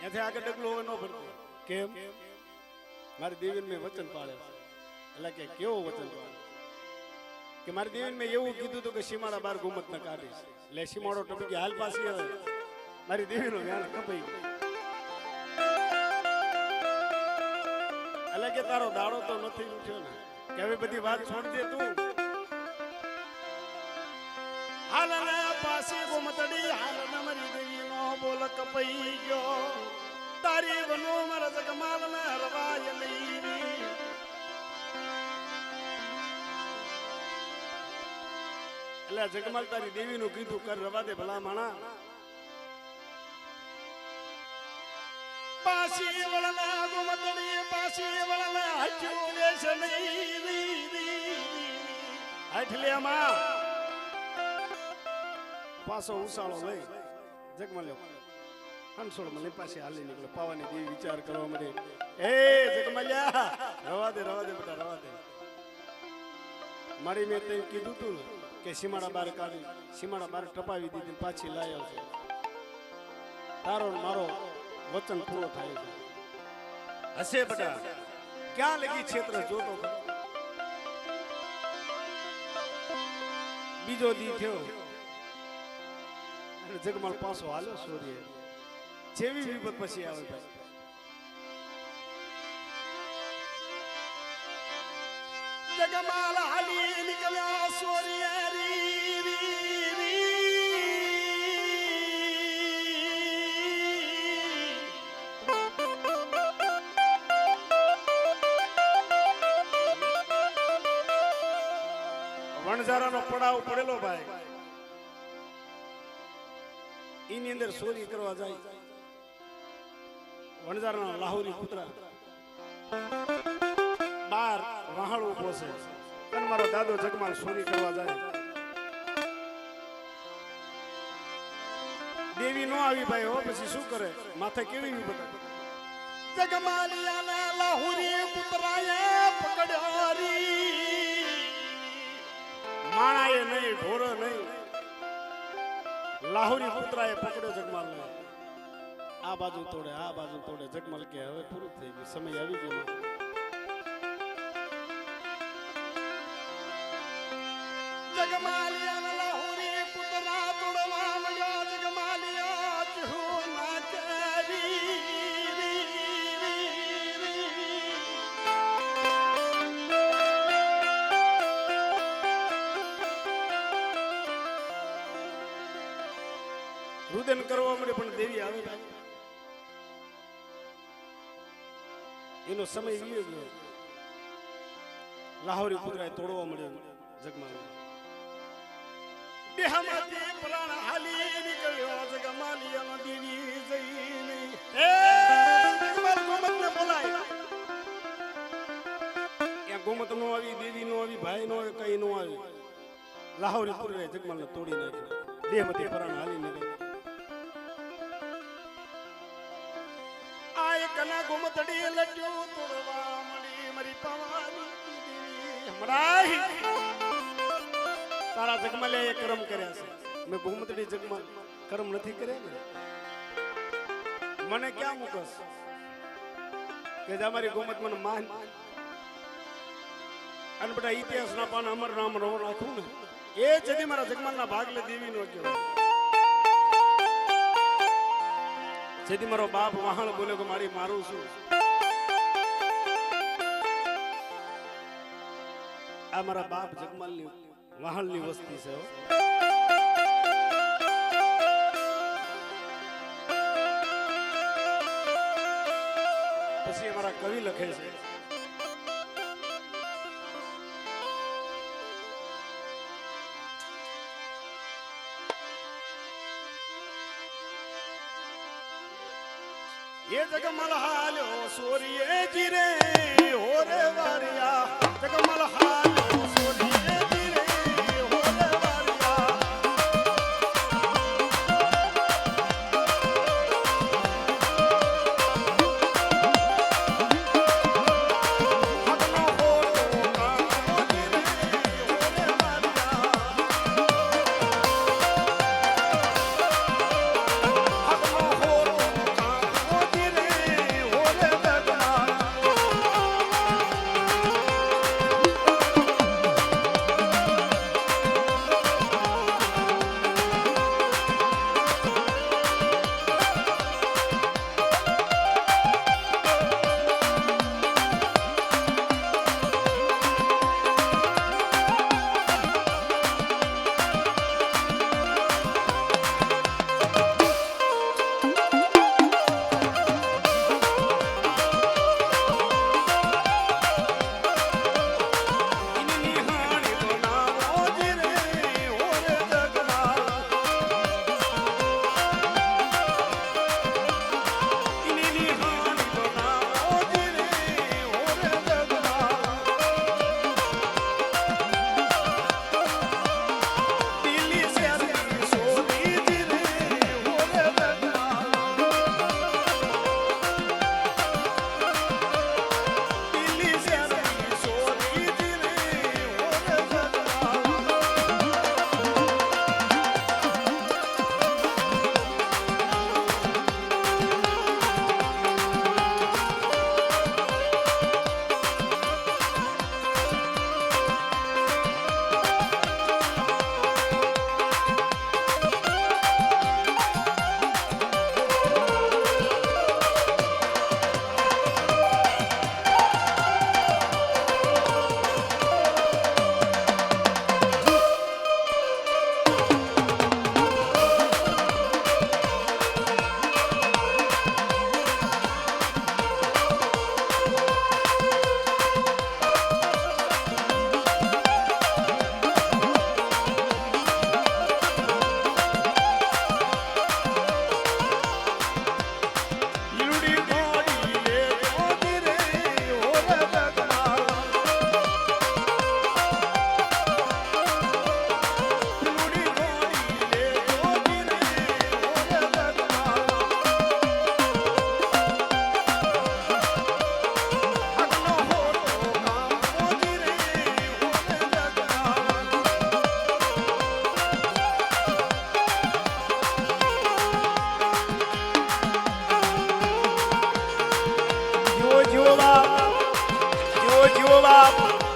ત્યાંથી આગળ ડગલું ન ભરતું કેમ મારી દેવીને મેં વચન પાળ્યો એટલે કે કેવો વચન પાળ્યો કે મારી દેવીને મેં એવું કીધું હતું કે સીમાડા બાર ગોમત ન કાઢીશ એટલે સીમાડો ટપી ગયો હાલ પાછી હવે મારી દેવીનો વ્યાણ કપાઈ ગયો એટલે કે તારો દાડો તો નથી ઉઠ્યો ને કે હવે બધી વાત છોડી દે તું હાલ ને પાછી ગોમતડી હાલ ને મારી દેવીનો બોલ કપાઈ ગયો તારી બનો મારા જગમાલ ને હરવાય લઈ એટલે જગમાલ તારી દેવીનું કીધું કર રવા દે ભલા માણા પાછી વળના ગોમતડી પાછી વળના હચ્યું દેશ નહીં એટલે માં પાછો ઉસાળો લઈ જગમાલ હંસોળ મને પાસે હાલી નીકળ્યો પાવાની દેવી વિચાર કરવા માંડે એ જગમાલ્યા રવા દે બેટા રવા દે મારી મેં તને કીધું તું કે સીમાડા બાર કાઢી સીમાડા બાર ટપાવી દીધી પાછી લાયો છે તારો મારો વચન પૂરો થાય છે હશે બેટા ક્યાં લગી ક્ષેત્ર જોતો બીજો દી થયો અને જગમાલ પાછો હાલ્યો સૂર્ય જેવી વિપત પછી આવે ભાઈ જગમાલ હાલી નીકળ્યા સૂર્ય વણઝારાનો પડાવ પડેલો ભાઈ એની અંદર ચોરી કરવા જાય વણઝારાનો લાહોરી કૂતરા બાર વહાળ ઉભો છે અને મારો દાદો જગમાલ ચોરી કરવા જાય દેવી નો આવી ભાઈ હો પછી શું કરે માથે કેવી વિપત જગમાલિયાના લાહોરી કૂતરાએ પકડ્યો માણાએ નહીં ઢોરો નહીં લાહોરી પુત્રાએ પકડ્યો જગમાલ ને આ બાજુ તોડે જગમાલ કે હવે પૂરું થઈ ગયું સમય આવી ગયો જગમાલિયા લાહોરી પુત્રા તોડવા મળ્યો જગમાલિયા ચહુ ના કરી રુદન કરવા મળે પણ દેવી આવે એનો સમય વીયો ગયો લાહોરી પુત્રાએ તોડવા મળ્યો જગમાલ દેહમાંથી પ્રાણ હાલી નીકળ્યો જગમાલિયા દેવી જઈને એ જગમાલ ગોમતને બોલાય એ ગોમત નો આવી દેવી નો આવી ભાઈ નો આવી કઈ નો આવી લાહોરી પુત્રાએ જગમાલને તોડી નાખ્યો દેહમતી પરાણ હાલી નથી આ એકના ગુમતડી લટ્યું તોડવા મળી મરી પવાની હમણાં તારા જગમલે એ કર્મ કર્યા છે મેં ગુમતડી જગમાં કર્મ નથી કર્યા ને મને ક્યાં મૂકસ કે અમારી ગોમત મને માન અને બધા ઇતિહાસના પાન અમર નામ રો રાખું ને એ જદી મારા જગમાલના ભાગલે દેવી નો કહેવાય જદી મારો બાપ વહાણ બોલે કે મારી મારું છું આ મારા બાપ જગમાલની વહાણની વસ્તી છે પછી અમારા કવિ લખે છે ये जगमल हालो सोरिये जिरे होरे वारिया जगमल हालो सोरिये जिरे होरे वारिया हदनो हो तो कामो जिरे होरे वारिया हदनो हो જીવો બાપ